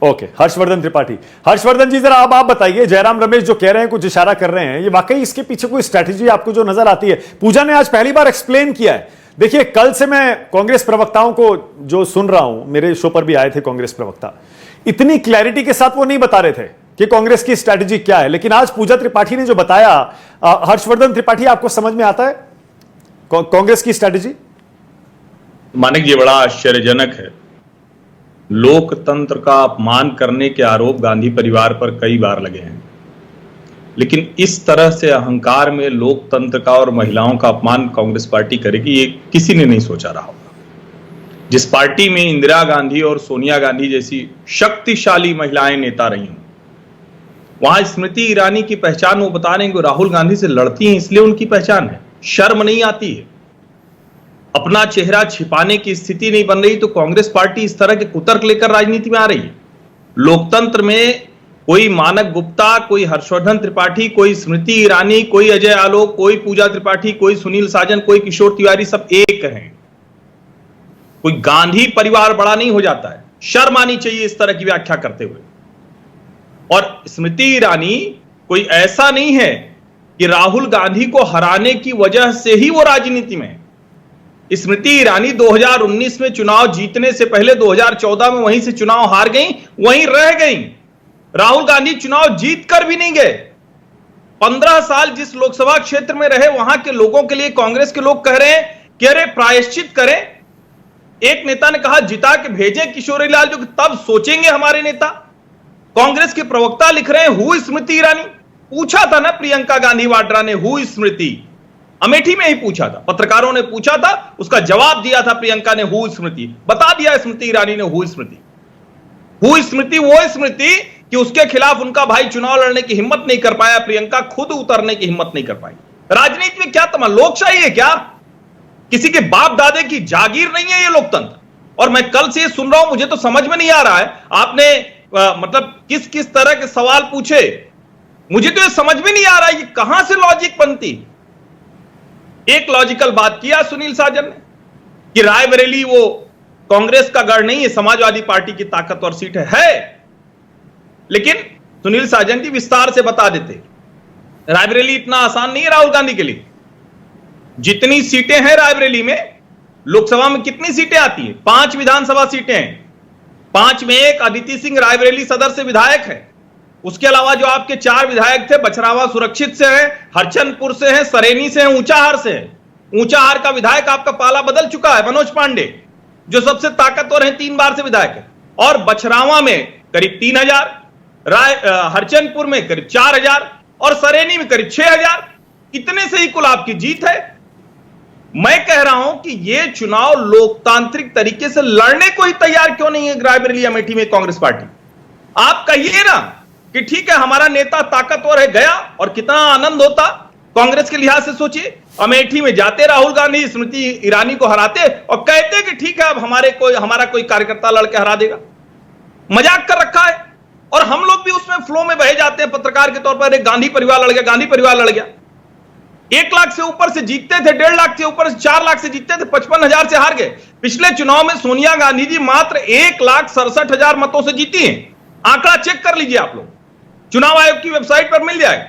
Okay, Harshvardhan Tripathi. Harshvardhan जी, जरा अब आप बताइए, जयराम रमेश जो कह रहे हैं, कुछ इशारा कर रहे हैं, ये वाकई इसके पीछे कोई स्ट्रैटेजी आपको जो नजर आती है? पूजा ने आज पहली बार एक्सप्लेन किया है। देखिए, कल से मैं कांग्रेस प्रवक्ताओं को जो सुन रहा हूं, मेरे शो पर भी आए थे कांग्रेस प्रवक्ता, इतनी क्लैरिटी के साथ वो नहीं बता रहे थे कि कांग्रेस की स्ट्रैटेजी क्या है, लेकिन आज पूजा त्रिपाठी ने जो बताया, हर्षवर्धन त्रिपाठी, आपको समझ में आता है कांग्रेस की स्ट्रैटेजी? मानिक जी, बड़ा आश्चर्यजनक है। लोकतंत्र का अपमान करने के आरोप गांधी परिवार पर कई बार लगे हैं, लेकिन इस तरह से अहंकार में लोकतंत्र का और महिलाओं का अपमान कांग्रेस पार्टी करेगी, ये किसी ने नहीं सोचा रहा होगा। जिस पार्टी में इंदिरा गांधी और सोनिया गांधी जैसी शक्तिशाली महिलाएं नेता रही हूं, वहां स्मृति ईरानी की पहचान वो बता रहे हैं कि राहुल गांधी से लड़ती हैं, इसलिए उनकी पहचान है। शर्म नहीं आती है, अपना चेहरा छिपाने की स्थिति नहीं बन रही, तो कांग्रेस पार्टी इस तरह के कुतर्क लेकर राजनीति में आ रही है। लोकतंत्र में कोई मानक गुप्ता, कोई हर्षवर्धन त्रिपाठी, कोई स्मृति ईरानी, कोई अजय आलोक, कोई पूजा त्रिपाठी, कोई सुनील साजन, कोई किशोर तिवारी, सब एक हैं। कोई गांधी परिवार बड़ा नहीं हो जाता है। शर्म आनी चाहिए इस तरह की व्याख्या करते हुए। और स्मृति ईरानी कोई ऐसा नहीं है कि राहुल गांधी को हराने की वजह से ही वो राजनीति में है। स्मृति ईरानी 2019 में चुनाव जीतने से पहले 2014 में वहीं से चुनाव हार गई, वहीं रह गई। राहुल गांधी चुनाव जीत कर भी नहीं गए। 15 साल जिस लोकसभा क्षेत्र में रहे, वहां के लोगों के लिए कांग्रेस के लोग कह रहे हैं कि अरे प्रायश्चित करें। एक नेता ने कहा, जिता के भेजे किशोरीलाल, जो तब सोचेंगे हमारे नेता। कांग्रेस के प्रवक्ता लिख रहे हैं, हु स्मृति ईरानी? पूछा था ना प्रियंका गांधी वाड्रा ने, हु स्मृति? अमेठी में ही पूछा था, पत्रकारों ने पूछा था, उसका जवाब दिया था प्रियंका ने, हु स्मृति। बता दिया स्मृति ईरानी ने, हु स्मृति। हु स्मृति वो स्मृति कि उसके खिलाफ उनका भाई चुनाव लड़ने की हिम्मत नहीं कर पाया, प्रियंका खुद उतरने की हिम्मत नहीं कर पाई। राजनीति में क्या तमाम लोकशाही है क्या? किसी के बाप दादे की जागीर नहीं है ये लोकतंत्र। और मैं कल से ये सुन रहा हूं, मुझे तो समझ में नहीं आ रहा है आपने मतलब किस किस तरह के सवाल पूछे, मुझे तो ये समझ में नहीं आ रहा है, ये कहां से लॉजिक बनती। एक लॉजिकल बात किया सुनील साजन ने कि रायबरेली वो कांग्रेस का गढ़ नहीं है, समाजवादी पार्टी की ताकतवर सीट है। लेकिन सुनील साजन जी विस्तार से बता देते, रायबरेली इतना आसान नहीं है राहुल गांधी के लिए। जितनी सीटें हैं रायबरेली में, लोकसभा में कितनी सीटें आती हैं? 5 विधानसभा सीटें हैं। 5 में एक अदिति सिंह रायबरेली सदर से विधायक है। उसके अलावा जो आपके 4 विधायक थे, बछरावा सुरक्षित से हैं, हरचंदपुर से हैं, सरेनी से हैं, ऊंचाहार से हैं। ऊंचाहार का विधायक आपका पाला बदल चुका है, मनोज पांडे, जो सबसे ताकतवर हैं, 3 बार से विधायक है। और बछरावा में करीब 3000, हरचंदपुर में करीब 4000 और सरेनी में करीब 6000। इतने से ही कुल आपकी जीत है। मैं कह रहा हूं कि यह चुनाव लोकतांत्रिक तरीके से लड़ने को ही तैयार क्यों नहीं है रायबरेली अमेठी में कांग्रेस पार्टी? आप कहिए ना कि ठीक है हमारा नेता ताकतवर है, गया, और कितना आनंद होता कांग्रेस के लिहाज से। सोचिए, अमेठी में जाते राहुल गांधी, स्मृति ईरानी को हराते और कहते कि ठीक है अब हमारा कोई कार्यकर्ता लड़के हरा देगा। मजाक कर रखा है। और हम लोग भी उसमें फ्लो में बहे जाते हैं पत्रकार के तौर पर, एक गांधी परिवार लड़ गया, गांधी परिवार लड़ गया। 1 लाख से ऊपर से जीतते थे, 1.5 लाख से ऊपर से 4 लाख से जीतते थे, 55,000 से हार गए। पिछले चुनाव में सोनिया गांधी जी मात्र 1,67,000 मतों से जीती हैं। आंकड़ा चेक कर लीजिए आप लोग, चुनाव आयोग की वेबसाइट पर मिल जाएगा।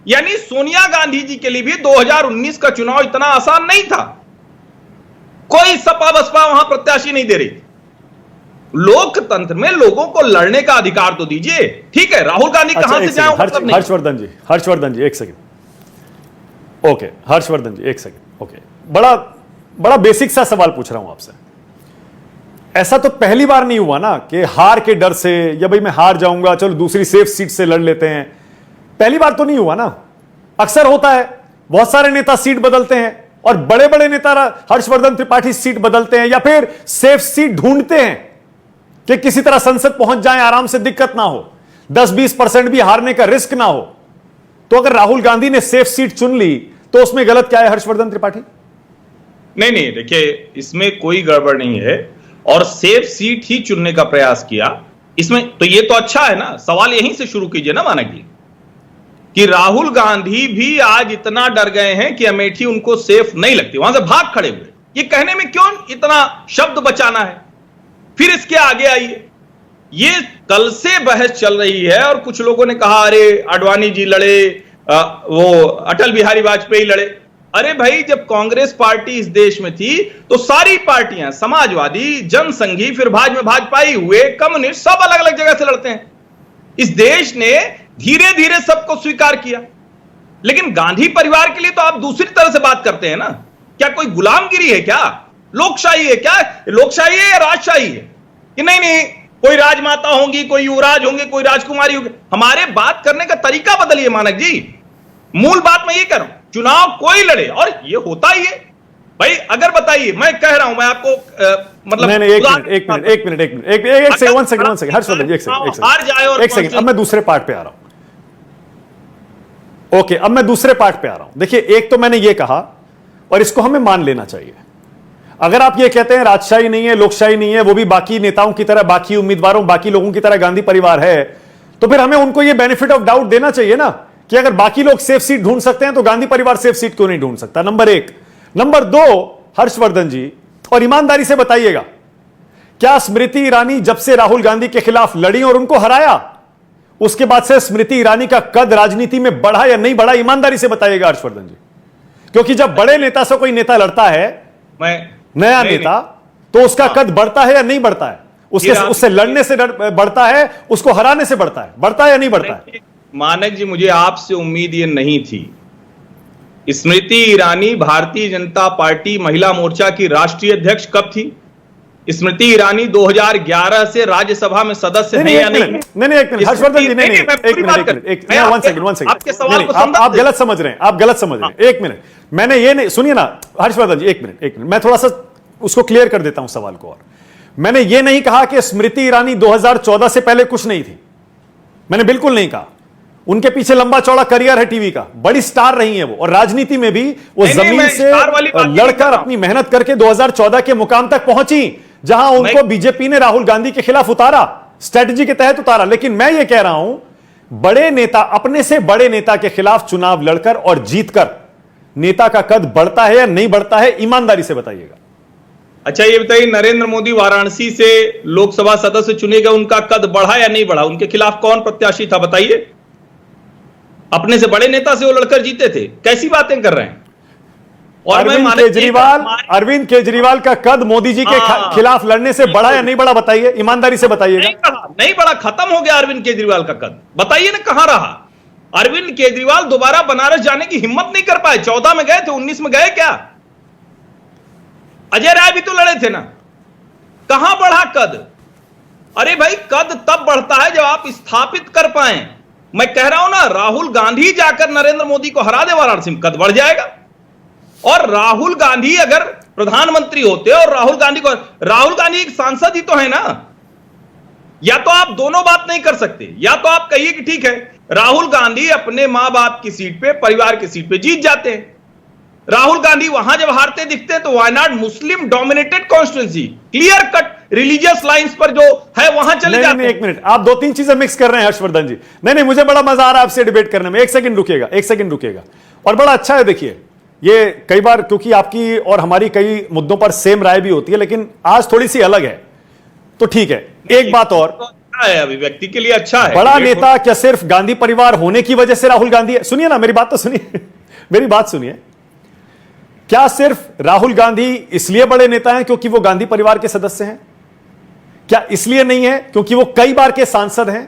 यानी सोनिया गांधी जी के लिए भी 2019 का चुनाव इतना आसान नहीं था। कोई सपा बसपा वहां प्रत्याशी नहीं दे रही। लोकतंत्र में लोगों को लड़ने का अधिकार तो दीजिए। ठीक है, राहुल गांधी कहां से जाए मतलब नहीं। हर्षवर्धन जी एक सेकंड। ओके, हर्षवर्धन जी एक सेकंड। ओके, बड़ा बेसिक सा सवाल पूछ रहा हूं आपसे। ऐसा तो पहली बार नहीं हुआ ना कि हार के डर से, या भाई मैं हार जाऊंगा चलो दूसरी सेफ सीट से लड़ लेते हैं। पहली बार तो नहीं हुआ ना। अक्सर होता है, बहुत सारे नेता सीट बदलते हैं, और बड़े बड़े नेता हर्षवर्धन त्रिपाठी सीट बदलते हैं, या फिर सेफ सीट ढूंढते हैं कि किसी तरह संसद पहुंच जाए, आराम से, दिक्कत ना हो, 10-20% भी हारने का रिस्क ना हो। तो अगर राहुल गांधी ने सेफ सीट चुन ली तो उसमें गलत क्या है हर्षवर्धन त्रिपाठी? नहीं, देखिए इसमें कोई गड़बड़ नहीं है, और सेफ सीट ही चुनने का प्रयास किया इसमें, तो ये तो अच्छा है ना। सवाल यहीं से शुरू कीजिए ना माना कि राहुल गांधी भी आज इतना डर गए हैं कि अमेठी उनको सेफ नहीं लगती, वहां से भाग खड़े हुए। ये कहने में क्यों इतना शब्द बचाना है? फिर इसके आगे आइए, ये कल से बहस चल रही है और कुछ लोगों ने कहा अरे आडवाणी जी लड़े, वो अटल बिहारी वाजपेयी लड़े। अरे भाई, जब कांग्रेस पार्टी इस देश में थी तो सारी पार्टियां, समाजवादी, जनसंघी, फिर बाद में भाजपाई हुए, कम्युनिस्ट, सब अलग अलग जगह से लड़ते हैं। इस देश ने धीरे धीरे सबको स्वीकार किया। लेकिन गांधी परिवार के लिए तो आप दूसरी तरह से बात करते हैं ना। क्या कोई गुलामगिरी है क्या? लोकशाही है क्या? लोकशाही है या राजशाही है? कि नहीं नहीं, कोई राजमाता होंगी, कोई युवराज होंगे, कोई राजकुमारी होंगे। हमारे बात करने का तरीका बदलिए मानक जी। मूल बात मैं ये कर रहा हूं, चुनाव कोई लड़े और ये होता ही है भाई। अगर बताइए, मैं कह रहा हूं, मैं आपको मतलब नहीं, एक सेकंड हर्षवर्धन जी, एक सेकंड। अब मैं दूसरे पार्ट पे आ रहा हूं। ओके, अब मैं दूसरे पार्ट पे आ रहा हूं। देखिए, एक तो मैंने ये कहा और इसको हमें मान लेना चाहिए। अगर आप ये कहते हैं राजशाही नहीं है, लोकशाही नहीं है, वो भी बाकी नेताओं की तरह, बाकी उम्मीदवारों, बाकी लोगों की तरह गांधी परिवार है, तो फिर हमें उनको ये बेनिफिट ऑफ डाउट देना चाहिए ना कि अगर बाकी लोग सेफ सीट ढूंढ सकते हैं तो गांधी परिवार सेफ सीट क्यों नहीं ढूंढ सकता? नंबर एक। नंबर दो, हर्षवर्धन जी, और ईमानदारी से बताइएगा, क्या स्मृति ईरानी जब से राहुल गांधी के खिलाफ लड़ी और उनको हराया, उसके बाद से स्मृति ईरानी का कद राजनीति में बढ़ा या नहीं बढ़ा? ईमानदारी से बताइएगा हर्षवर्धन जी। क्योंकि जब बड़े नेता से कोई नेता लड़ता है, नया नेता, तो उसका कद बढ़ता है या नहीं बढ़ता है? उससे लड़ने से बढ़ता है, उसको हराने से बढ़ता है या नहीं बढ़ता है? मानक जी, मुझे आपसे उम्मीद ये नहीं थी। स्मृति ईरानी भारतीय जनता पार्टी महिला मोर्चा की राष्ट्रीय अध्यक्ष कब थी? स्मृति ईरानी 2011 से राज्यसभा में सदस्य है या नहीं? नहीं, एक मिनट हर्षवर्धन जी, नहीं, आपके सवाल को आप गलत समझ रहे हैं, एक मिनट। मैंने ये नहीं, सुनिए ना हर्षवर्धन जी, एक मिनट, मैं थोड़ा सा उसको क्लियर कर देता हूं सवाल को। और मैंने ये नहीं कहा कि स्मृति ईरानी 2014 से पहले कुछ नहीं थी, मैंने बिल्कुल नहीं कहा। उनके पीछे लंबा चौड़ा करियर है, टीवी का, बड़ी स्टार रही है वो, और राजनीति में भी वो जमीन से लड़कर अपनी मेहनत करके 2014 के मुकाम तक पहुंची, जहां उनको बीजेपी ने राहुल गांधी के खिलाफ उतारा, स्ट्रेटजी के तहत उतारा। लेकिन मैं ये कह रहा हूं, बड़े नेता, अपने से बड़े नेता के खिलाफ चुनाव लड़कर और जीतकर नेता का कद बढ़ता है या नहीं बढ़ता है? ईमानदारी से बताइएगा। अच्छा, ये बताइए, नरेंद्र मोदी वाराणसी से लोकसभा सदस्य चुने गए, उनका कद बढ़ा या नहीं बढ़ा? उनके खिलाफ कौन प्रत्याशी था बताइए? अपने से बड़े नेता से वो लड़कर जीते थे। कैसी बातें कर रहे हैं? और अरविंद केजरीवाल का कद मोदी जी के खिलाफ लड़ने से बढ़ा या नहीं बढ़ा? बताइए, ईमानदारी से बताइएगा। नहीं बढ़ा, खत्म हो गया अरविंद केजरीवाल का कद। बताइए ना कहां रहा? अरविंद केजरीवाल दोबारा बनारस जाने की हिम्मत नहीं कर पाए। 14 में गए थे, 19 में गए क्या? अजय राय भी तो लड़े थे ना, कहां बढ़ा कद? अरे भाई, कद तब बढ़ता है जब आप स्थापित कर पाए। मैं कह रहा हूं ना, राहुल गांधी जाकर नरेंद्र मोदी को हरा दे वाराणसी में, कद बढ़ जाएगा। और राहुल गांधी अगर प्रधानमंत्री होते और राहुल गांधी एक सांसद ही तो है ना। या तो आप दोनों बात नहीं कर सकते, या तो आप कहिए कि ठीक है, राहुल गांधी अपने मां बाप की सीट पे, परिवार की सीट पे जीत जाते हैं। राहुल गांधी वहां जब हारते दिखते हैं तो why not Muslim dominated constituency, clear cut religious lines पर जो है वहां चले जाते हैं। एक मिनट, आप दो तीन चीजें मिक्स कर रहे हैं हर्षवर्धन जी। नहीं, मुझे बड़ा मजा आ रहा है आपसे डिबेट करने में। एक सेकंड रुकिएगा। और बड़ा अच्छा है, देखिए, ये कई बार, क्योंकि आपकी और हमारी कई मुद्दों पर सेम राय भी होती है, लेकिन आज थोड़ी सी अलग है, तो ठीक है। एक बात और है, अभिव्यक्ति के लिए अच्छा है। बड़ा नेता क्या सिर्फ गांधी परिवार होने की वजह से राहुल गांधी है? सुनिए ना, मेरी बात तो सुनिए, मेरी बात सुनिए। क्या सिर्फ राहुल गांधी इसलिए बड़े नेता हैं क्योंकि वो गांधी परिवार के सदस्य हैं? क्या इसलिए नहीं है क्योंकि वो कई बार के सांसद हैं?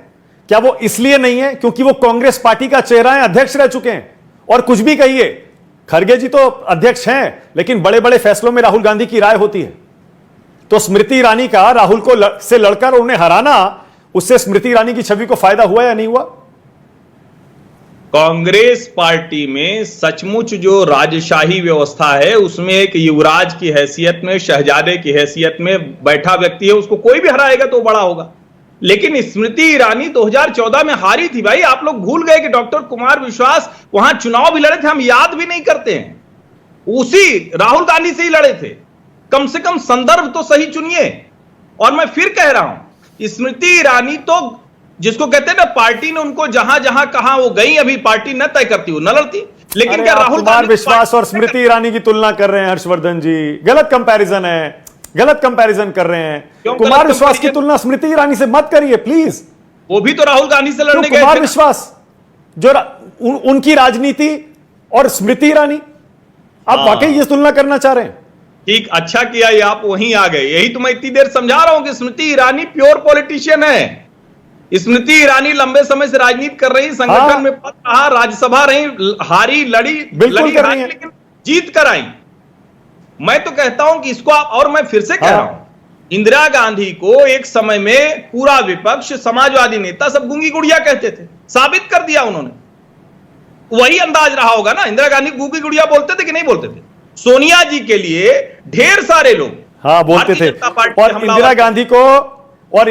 क्या वो इसलिए नहीं है क्योंकि वो कांग्रेस पार्टी का चेहरा है, अध्यक्ष रह चुके हैं? और कुछ भी कहिए, खड़गे जी तो अध्यक्ष हैं, लेकिन बड़े बड़े फैसलों में राहुल गांधी की राय होती है। तो स्मृति ईरानी का राहुल को से लड़कर उन्हें हराना, उससे स्मृति ईरानी की छवि को फायदा हुआ या नहीं हुआ? कांग्रेस पार्टी में सचमुच जो राजशाही व्यवस्था है, उसमें एक युवराज की हैसियत में, शहजादे की हैसियत में बैठा व्यक्ति है, उसको कोई भी हराएगा तो बड़ा होगा। लेकिन स्मृति ईरानी 2014 में हारी थी भाई। आप लोग भूल गए कि डॉक्टर कुमार विश्वास वहां चुनाव भी लड़े थे, हम याद भी नहीं करते हैं। उसी राहुल गांधी से ही लड़े थे। कम से कम संदर्भ तो सही चुनिए। और मैं फिर कह रहा हूं, स्मृति ईरानी तो जिसको कहते हैं ना, पार्टी ने उनको जहां जहां कहा वो गई, अभी पार्टी न तय करती, वो न लड़ती। लेकिन क्या राहुल गांधी विश्वास और स्मृति ईरानी की तुलना कर रहे हैं हर्षवर्धन जी? गलत कंपैरिजन है। गलत कंपैरिजन कर रहे हैं। क्यों कुमार गलत विश्वास की comparison? तुलना स्मृति ईरानी से मत करिए प्लीज। वो भी तो राहुल गांधी से लड़ने गए कुमार थे ना। विश्वास जो उनकी राजनीति और स्मृति ईरानी, आप हाँ। वाकई ये तुलना करना चाह रहे हैं? ठीक, अच्छा किया ये आप वहीं आ गए। यही तो मैं इतनी देर समझा रहा हूं कि स्मृति ईरानी प्योर पॉलिटिशियन है। स्मृति ईरानी लंबे समय से राजनीति कर रही, संगठन हाँ। में पद रहा, राज्यसभा रही, हारी, लड़ी, बिल्कुल कर रही हैं। लेकिन जीत कर आई। मैं तो कहता हूं कि इसको आप, और मैं फिर से कह हाँ। रहा हूं, इंदिरा गांधी को एक समय में पूरा विपक्ष, समाजवादी नेता सब गूंगी गुड़िया कहते थे, साबित कर दिया उन्होंने। वही अंदाज रहा होगा ना, इंदिरा गांधी गूंगी गुड़िया बोलते थे कि नहीं बोलते थे? सोनिया जी के लिए ढेर सारे लोग हाँ बोलते भारतीय थे। जनता पार्टी और के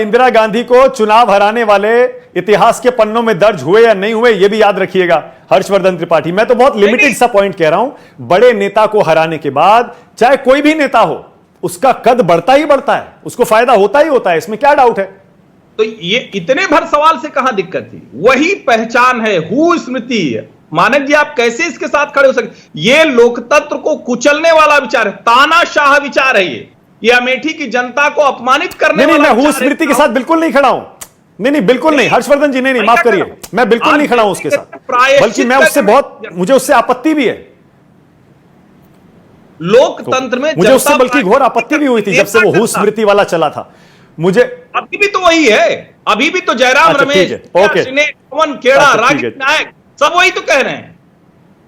इंदिरा गांधी को चुनाव हराने वाले इतिहास के पन्नों में दर्ज हुए या नहीं हुए ये भी याद रखिएगा हर्षवर्धन त्रिपाठी। मैं तो बहुत लिमिटेड सा पॉइंट कह रहा हूं। बड़े नेता को हराने के बाद चाहे कोई भी नेता हो, उसका कद बढ़ता ही बढ़ता है, उसको फायदा होता ही होता है, इसमें क्या डाउट है? तो ये इतने भर सवाल से कहां दिक्कत थी? वही पहचान है, हु स्मृति। मानक जी, आप कैसे इसके साथ खड़े हो सकते? ये लोकतंत्र को कुचलने वाला विचार है, तानाशाह विचार है ये अमेठी की जनता को अपमानित करने नहीं, वाला मैं हूं विचार है। स्मृति के साथ बिल्कुल नहीं खड़ा हूं। नहीं, बिल्कुल नहीं हर्षवर्धन जी, नहीं, माफ करिए, मैं बिल्कुल नहीं खड़ा हूं उसके साथ, बल्कि मैं उससे मुझे उससे आपत्ति भी है। लोकतंत्र में मुझे उससे बल्कि घोर आपत्ति भी हुई थी जब से वो हु स्मृति वाला चला था। मुझे अभी भी तो वही है, अभी भी तो जयराम अच्छा, रमेश, ठीक है, ओके। पवन खेड़ा, अच्छा, ठीक रागिनी है। नायक सब वही तो कह रहे हैं।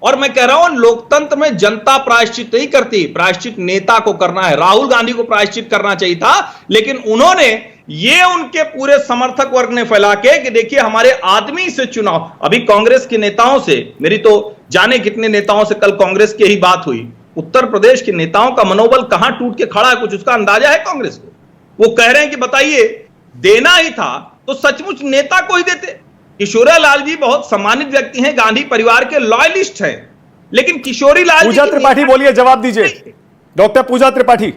और मैं कह रहा हूं, लोकतंत्र में जनता प्रायश्चित नहीं करती, प्रायश्चित नेता को करना है। राहुल गांधी को प्रायश्चित करना चाहिए था, लेकिन उन्होंने ये उनके पूरे समर्थक वर्ग ने फैला के कि देखिए हमारे आदमी से चुनाव। अभी कांग्रेस के नेताओं से मेरी तो जाने कितने नेताओं से कल कांग्रेस की ही बात हुई। उत्तर प्रदेश के नेताओं का मनोबल कहां टूट के खड़ा है, कुछ उसका अंदाजा है कांग्रेस को? वो कह रहे हैं कि बताइए, देना ही था तो सचमुच नेता को ही देते। किशोरी लाल जी बहुत सम्मानित व्यक्ति हैं, गांधी परिवार के लॉयलिस्ट हैं, लेकिन किशोरी लाल पूजा त्रिपाठी बोलिए, जवाब दीजिए डॉक्टर पूजा त्रिपाठी।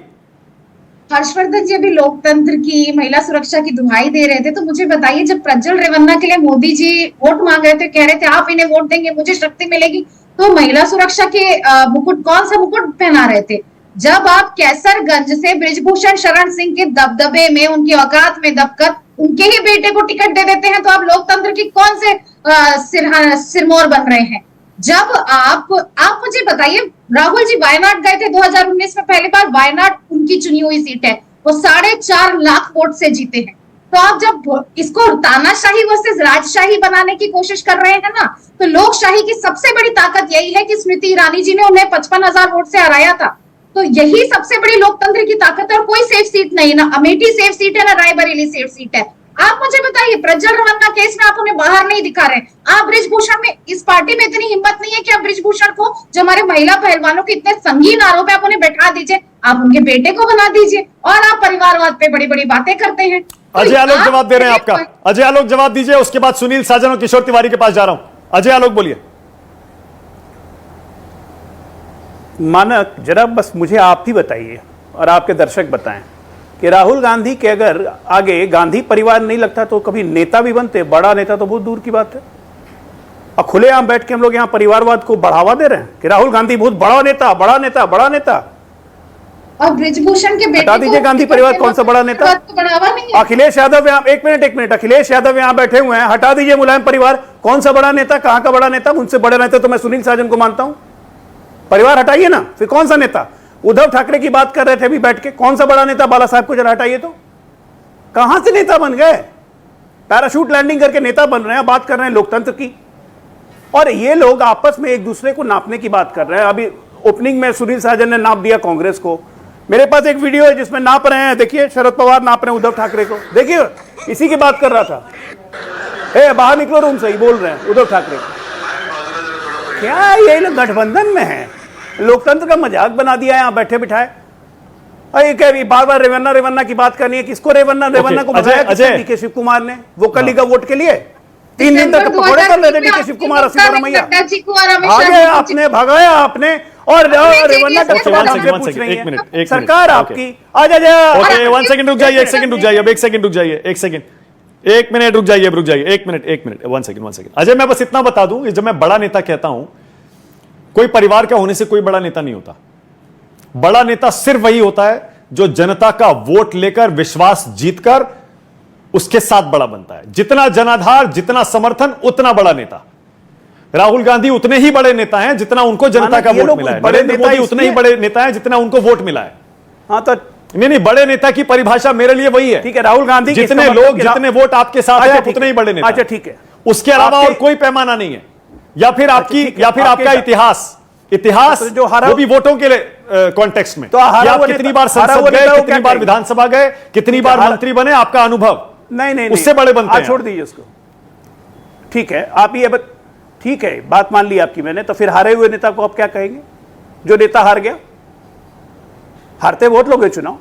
हर्षवर्धन जी अभी लोकतंत्र की, महिला सुरक्षा की दुहाई दे रहे थे, तो मुझे बताइए, जब प्रज्वल रेवन्ना के लिए मोदी जी वोट मांग रहे थे, कह रहे थे आप इन्हें वोट देंगे मुझे शक्ति मिलेगी, तो महिला सुरक्षा के मुकुट, कौन सा मुकुट पहना रहे थे? जब आप कैसरगंज से बृजभूषण शरण सिंह के दबदबे में, उनकी औकात में दबकर उनके ही बेटे को टिकट दे देते हैं, तो आप लोकतंत्र की कौन से सिरमौर बन रहे हैं? जब आप मुझे बताइए, राहुल जी वायनाड गए थे 2019 में, पहली बार वायनाड उनकी चुनी हुई सीट है, वो 4.5 लाख वोट से जीते हैं। तो आप जब इसको तानाशाही वर्सेस राजशाही बनाने की कोशिश कर रहे हैं ना, तो लोकशाही की सबसे बड़ी ताकत यही है कि स्मृति ईरानी जी ने उन्हें 55,000 वोट से हराया था। तो यही सबसे बड़ी लोकतंत्र की ताकत है, और कोई सेफ सीट नहीं, ना अमेठी सेफ सीट है, ना रायबरेली सेफ सीट है। आप मुझे बताइए, प्रज्वल रेवन्ना केस में आप उन्हें बाहर नहीं दिखा रहे। आप बृजभूषण में, इस पार्टी में इतनी हिम्मत नहीं है कि आप बृजभूषण को, जो हमारे महिला पहलवानों के इतने संगीन आरोप है, आप उन्हें बैठा दीजिए, आप उनके बेटे को बना दीजिए, और आप परिवारवाद पे बड़ी बड़ी बातें करते हैं। अजय आलोक जवाब दे रहे हैं आपका। अजय आलोक जवाब दीजिए, उसके बाद सुनील साजन और किशोर तिवारी के पास जा रहा हूं। अजय आलोक बोलिए। मानक, जरा बस मुझे आप ही बताइए और आपके दर्शक बताएं कि राहुल गांधी के अगर आगे गांधी परिवार नहीं लगता तो कभी नेता भी बनते? बड़ा नेता तो बहुत दूर की बात है। और खुलेआम बैठ के हम लोग यहाँ परिवारवाद को बढ़ावा दे रहे हैं कि राहुल गांधी बहुत बड़ा नेता, बड़ा नेता, बड़ा नेता। और बृजभूषण के बेटे हटा दीजिए गांधी परिवार, कौन सा बड़ा नेता? बढ़ावा नहीं है। अखिलेश यादव यहाँ, एक मिनट, अखिलेश यादव यहाँ बैठे हुए हैं, हटा दीजिए मुलायम परिवार, कौन सा बड़ा नेता? कहां का बड़ा नेता? उनसे बड़े नेता तो मैं सुनील साजन को मानता हूं। परिवार हटाइए ना, फिर कौन सा नेता? उद्धव ठाकरे की बात कर रहे थे अभी बैठ के, कौन सा बड़ा नेता? बाला साहब को जरा हटाइए तो। कहां से नेता बन गए? पैराशूट लैंडिंग करके नेता बन रहे हैं, बात कर रहे हैं लोकतंत्र की। और ये लोग आपस में एक दूसरे को नापने की बात कर रहे हैं। अभी ओपनिंग में सुनील साजन ने नाप दिया कांग्रेस को। मेरे पास एक वीडियो है जिसमें नाप रहे हैं, देखिए, शरद पवार नाप रहे हैं उद्धव ठाकरे को, देखिए, इसी की बात कर रहा था। बाहर निकलो रूम से, ही बोल रहे हैं उद्धव ठाकरे को। क्या ये लोग गठबंधन में है? लोकतंत्र का मजाक बना दिया है यहाँ बैठे बिठाए। बार बार रेवन्ना की बात करनी है। किसको रेवन्ना को बताया डीके शिव कुमार ने वोकली का वोट के लिए? 3 दिन तक पकौड़े कर ले रहे डीके शिव कुमार और सिद्धरामैया। भगाया आपने, और रेवन्ना का सवाल हमसे पूछ रही है सरकार आपकी। आ जा। ओके, 1 सेकंड रुक जाइए, 1 सेकंड रुक जाइए, अब 1 सेकंड रुक जाइए, 1 सेकंड, 1 मिनट रुक जाइए, 1 मिनट, 1 सेकंड। अजय, मैं बस इतना बता दूं, जब मैं बड़ा नेता कहता हूं, कोई परिवार का होने से कोई बड़ा नेता नहीं होता। बड़ा नेता सिर्फ वही होता है जो जनता का वोट लेकर, विश्वास जीतकर उसके साथ बड़ा बनता है। जितना जनाधार, जितना समर्थन, उतना बड़ा नेता। राहुल गांधी उतने ही बड़े नेता हैं जितना उनको जनता का वोट मिला है। नरेंद्र मोदी उतने ही बड़े नेता हैं जितना उनको वोट मिला है। हाँ तो नहीं, बड़े नेता की परिभाषा मेरे लिए वही है। ठीक है, राहुल गांधी जितने लोग, जितने वोट आपके साथ हैं, उतने ही बड़े नेता। अच्छा ठीक है, उसके अलावा और कोई पैमाना नहीं है। या फिर आपका इतिहास जो वो भी वोटों के कॉन्टेक्स्ट में, तो आप कितनी बार संसद गए, कितनी बार विधानसभा गए, कितनी बार मंत्री बने, आपका अनुभव नहीं उससे बड़े बनते हैं। छोड़ दीजिए उसको। ठीक है, आप ये ठीक है, बात मान ली आपकी मैंने। तो फिर हारे हुए नेता को आप क्या कहेंगे? जो नेता हार गया, हारते वोट लोगे चुनाव।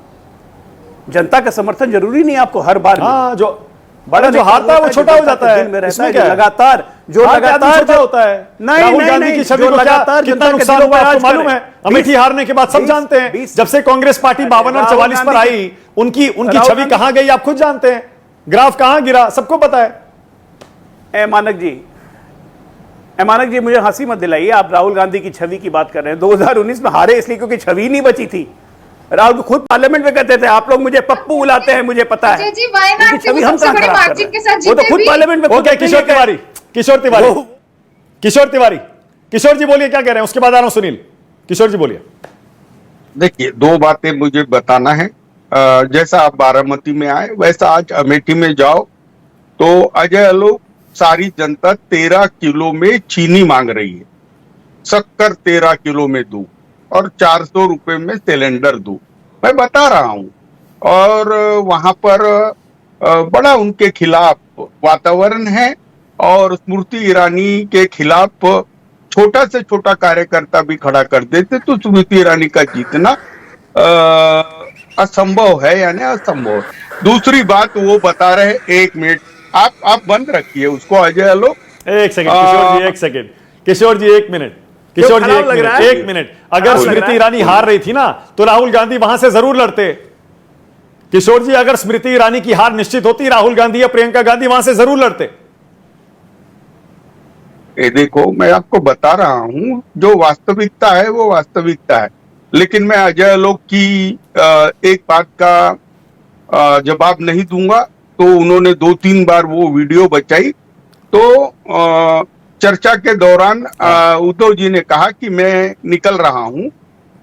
जनता का समर्थन जरूरी नहीं आपको हर बार। हाँ, जो बड़ा जो हारता है वो छोटा हो जाता है। इसमें क्या लगातार छोटा होता है। राहुल गांधी की छवि को लगातार कितना नुकसान हुआ आपको मालूम है? अमेठी हारने के बाद सब जानते हैं। जब से कांग्रेस पार्टी 52 और 44 पर आई, उनकी छवि कहां गई आप खुद जानते हैं। ग्राफ कहां गिरा सबको पता है। मानक जी मुझे हंसी मत दिलाइए। आप राहुल गांधी की छवि की बात कर रहे हैं। 2019 में हारे इसलिए क्योंकि छवि नहीं बची थी। राहुल खुद पार्लियामेंट में कहते थे, आप लोग मुझे पप्पू बुलाते हैं, मुझे पता है। जी, वायनाड छवि हम सबसे बड़ी मार्जिन के साथ वो तो जीते खुद भी। पार्लियामेंट में। ओके, किशोर तिवारी, किशोर जी बोलिए क्या कह रहे हैं, उसके बाद आ रहा हूं सुनील। किशोर जी बोलिए। देखिए, दो बातें मुझे बताना है। जैसा आप बारामती में आए वैसा आज अमेठी में जाओ तो अजय आलोक सारी जनता 13 किलो में चीनी मांग रही है, शक्कर 13 किलो में दूं और 400 रुपए में सिलेंडर दूं। मैं बता रहा हूं। और वहां पर बड़ा उनके खिलाफ वातावरण है और स्मृति ईरानी के खिलाफ छोटा से छोटा कार्यकर्ता भी खड़ा कर देते तो स्मृति ईरानी का जीतना असंभव है, यानी असंभव। दूसरी बात वो बता रहे, 1 मिनट आप बंद रखिए उसको अजय आलोक। एक सेकंड किशोर जी, 1 सेकंड किशोर जी, 1 मिनट किशोर जी, 1 मिनट। अगर स्मृति ईरानी हार रही थी ना तो राहुल गांधी वहां से जरूर लड़ते। किशोर जी, अगर स्मृति ईरानी की हार निश्चित होती, राहुल गांधी या प्रियंका गांधी वहां से जरूर लड़ते। ये देखो, मैं आपको बता रहा हूं, जो वास्तविकता है वो वास्तविकता है। लेकिन मैं अजय आलोक की एक बात का जवाब नहीं दूंगा। तो उन्होंने 2-3 बार वो वीडियो बचाई तो चर्चा के दौरान उद्धव जी ने कहा कि मैं निकल रहा हूं,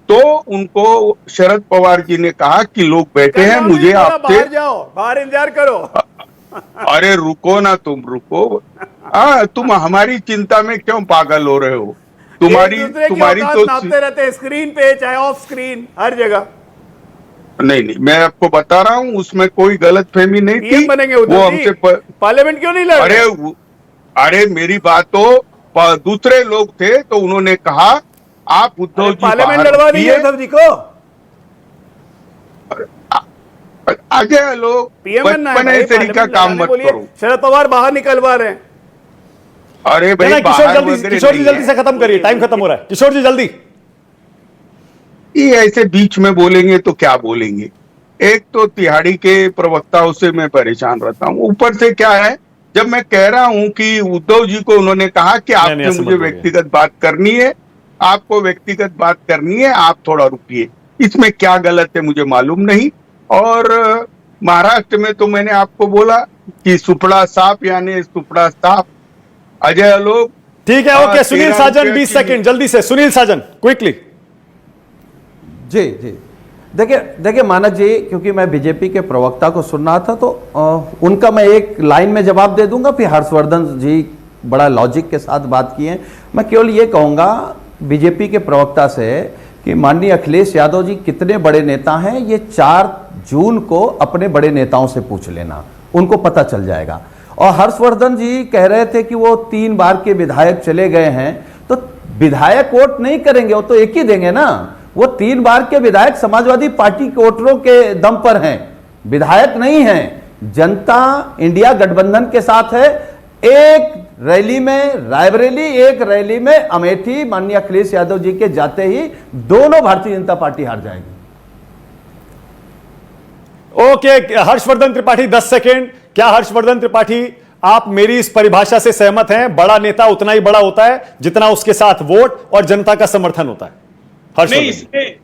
तो उनको शरद पवार जी ने कहा कि लोग बैठे हैं, मुझे आपसे बाहर इंतजार करो। अरे रुको ना, तुम रुको। तुम हमारी चिंता में क्यों पागल हो रहे हो? तुम्हारी तो नापते रहते स्क्रीन पे चाहे ऑफ स्क्रीन हर जगह। नहीं, मैं आपको बता रहा हूँ उसमें कोई गलतफहमी नहीं थी। बनेंगे वो हमसे पार्लियामेंट क्यों नहीं लड़ रहे? अरे मेरी बात तो दूसरे लोग थे तो उन्होंने कहा आप उद्धव जी पार्लियामेंट लड़वा दीजिए उद्धव जी को। अजय लोग बचपन ऐसे का काम मत करो। शरद पवार बाहर निकलवा रहे हैं। अरे भाई किशोर जी जल्दी से खत्म करिए, टाइम खत्म हो रहा है। किशोर जी जल्दी। ये ऐसे बीच में बोलेंगे तो क्या बोलेंगे? एक तो तिहाड़ी के प्रवक्ताओं से मैं परेशान रहता हूँ, ऊपर से क्या है, जब मैं कह रहा हूं कि उद्धव जी को उन्होंने कहा कि आपसे मुझे व्यक्तिगत बात करनी है, आपको व्यक्तिगत बात करनी है, आप थोड़ा रुकिए। इसमें क्या गलत है मुझे मालूम नहीं। और महाराष्ट्र में तो मैंने आपको बोला कि सुपड़ा साफ, यानी सुपड़ा साफ अजय आलोक। ठीक है, ओके। सुनील साजन 20 सेकंड जल्दी से। सुनील साजन क्विकली। जी देखिए मानक जी, क्योंकि मैं बीजेपी के प्रवक्ता को सुन रहा था तो उनका मैं एक लाइन में जवाब दे दूंगा, फिर हर्षवर्धन जी बड़ा लॉजिक के साथ बात किए। मैं केवल ये कहूंगा बीजेपी के प्रवक्ता से कि माननीय अखिलेश यादव जी कितने बड़े नेता हैं, ये 4 जून को अपने बड़े नेताओं से पूछ लेना, उनको पता चल जाएगा। और हर्षवर्धन जी कह रहे थे कि वो 3 बार के विधायक चले गए हैं, तो विधायक वोट नहीं करेंगे, वो तो एक ही देंगे ना। वो 3 बार के विधायक समाजवादी पार्टी के वोटरों के दम पर हैं, विधायक नहीं हैं। जनता इंडिया गठबंधन के साथ है। एक रैली में रायबरेली, एक रैली में अमेठी माननीय अखिलेश यादव जी के जाते ही दोनों भारतीय जनता पार्टी हार जाएगी। Okay, Harshvardhan Tripathi 10 second. क्या हर्षवर्धन त्रिपाठी आप मेरी इस परिभाषा से सहमत हैं? बड़ा नेता उतना ही बड़ा होता है जितना उसके साथ वोट और जनता का समर्थन होता है। नहीं,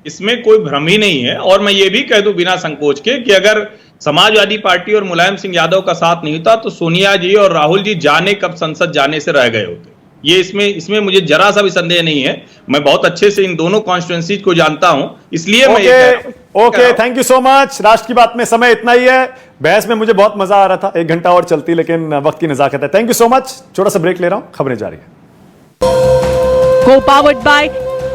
इसमें कोई भ्रम ही नहीं है। और मैं ये भी कह दूं बिना संकोच के कि अगर समाजवादी पार्टी और मुलायम सिंह यादव का साथ नहीं होता तो सोनिया जी और राहुल जी जाने कब संसद जाने से रह गए होते। ये इसमें मुझे जरा सा भी संदेह नहीं है। मैं बहुत अच्छे से इन दोनों कॉन्स्टिट्यूंसीज को जानता हूं, इसलिए मैं ये कह रहा हूं। Okay, thank you so much. राष्ट्र की बात में समय इतना ही है। बहस में मुझे बहुत मजा आ रहा था, 1 घंटा और चलती, लेकिन वक्त की नजाकत है। Thank you so much. छोटा सा ब्रेक ले रहा हूं, खबरें जारी है। Co-powered by